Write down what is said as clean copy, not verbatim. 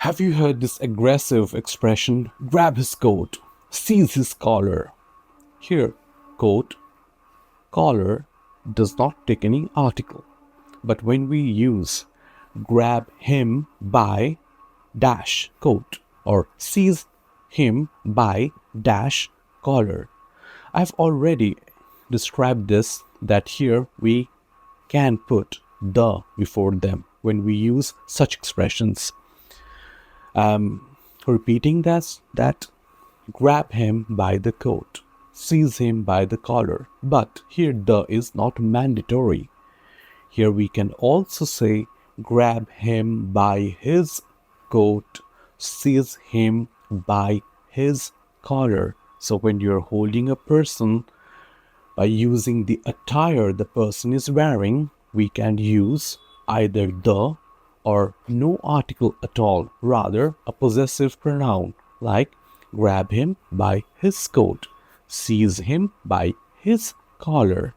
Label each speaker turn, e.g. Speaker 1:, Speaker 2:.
Speaker 1: Have you heard this aggressive expression, grab his coat, seize his collar? Here, coat, collar does not take any article. But when we use grab him by dash coat or seize him by dash collar, I've already described this that here we can put the before them when we use such expressions. Repeating that grab him by the coat, seize him by the collar. But here the is not mandatory. Here we can also say grab him by his coat, seize him by his collar. So when you're holding a person by using the attire the person is wearing, we can use either the or no article at all, rather a possessive pronoun like grab him by his coat, seize him by his collar.